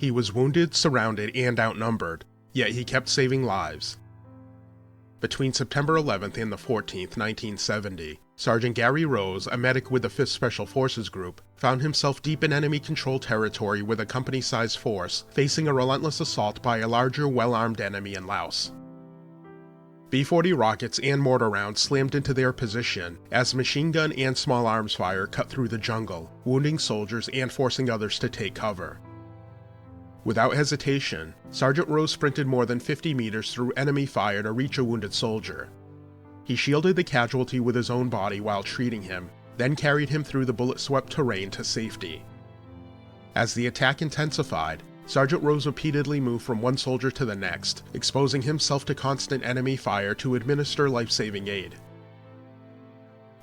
He was wounded, surrounded, and outnumbered, yet he kept saving lives. Between September 11th and the 14th, 1970, Sergeant Gary Rose, a medic with the 5th Special Forces Group, found himself deep in enemy-controlled territory with a company-sized force, facing a relentless assault by a larger, well-armed enemy in Laos. B-40 rockets and mortar rounds slammed into their position as machine gun and small arms fire cut through the jungle, wounding soldiers and forcing others to take cover. Without hesitation, Sergeant Rose sprinted more than 50 meters through enemy fire to reach a wounded soldier. He shielded the casualty with his own body while treating him, then carried him through the bullet-swept terrain to safety. As the attack intensified, Sergeant Rose repeatedly moved from one soldier to the next, exposing himself to constant enemy fire to administer life-saving aid.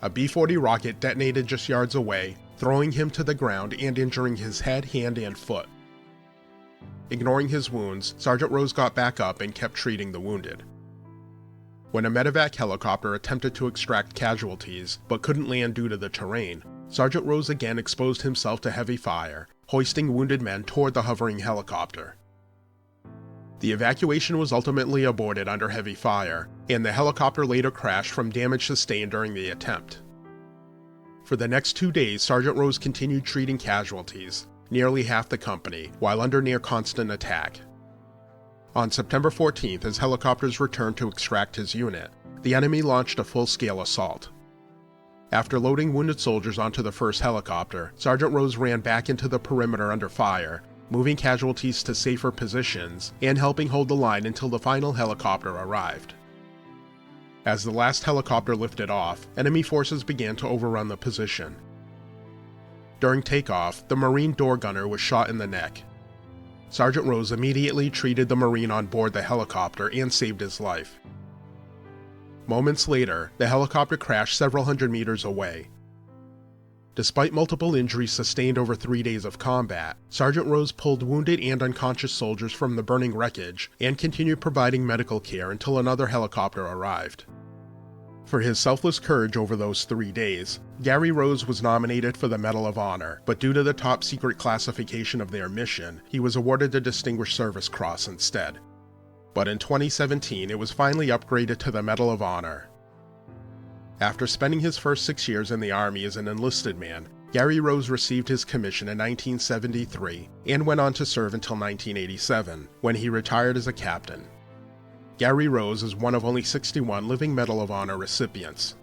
A B-40 rocket detonated just yards away, throwing him to the ground and injuring his head, hand, and foot. Ignoring his wounds, Sergeant Rose got back up and kept treating the wounded. When a medevac helicopter attempted to extract casualties, but couldn't land due to the terrain, Sergeant Rose again exposed himself to heavy fire, hoisting wounded men toward the hovering helicopter. The evacuation was ultimately aborted under heavy fire, and the helicopter later crashed from damage sustained during the attempt. For the next 2 days, Sergeant Rose continued treating casualties, nearly half the company, while under near constant attack. On September 14th, as helicopters returned to extract his unit, the enemy launched a full-scale assault. After loading wounded soldiers onto the first helicopter, Sergeant Rose ran back into the perimeter under fire, moving casualties to safer positions and helping hold the line until the final helicopter arrived. As the last helicopter lifted off, enemy forces began to overrun the position. During takeoff, the Marine door gunner was shot in the neck. Sergeant Rose immediately treated the Marine on board the helicopter and saved his life. Moments later, the helicopter crashed several hundred meters away. Despite multiple injuries sustained over 3 days of combat, Sergeant Rose pulled wounded and unconscious soldiers from the burning wreckage and continued providing medical care until another helicopter arrived. For his selfless courage over those 3 days, Gary Rose was nominated for the Medal of Honor, but due to the top-secret classification of their mission, he was awarded the Distinguished Service Cross instead. But in 2017, it was finally upgraded to the Medal of Honor. After spending his first 6 years in the Army as an enlisted man, Gary Rose received his commission in 1973 and went on to serve until 1987, when he retired as a captain. Gary Rose is one of only 61 living Medal of Honor recipients.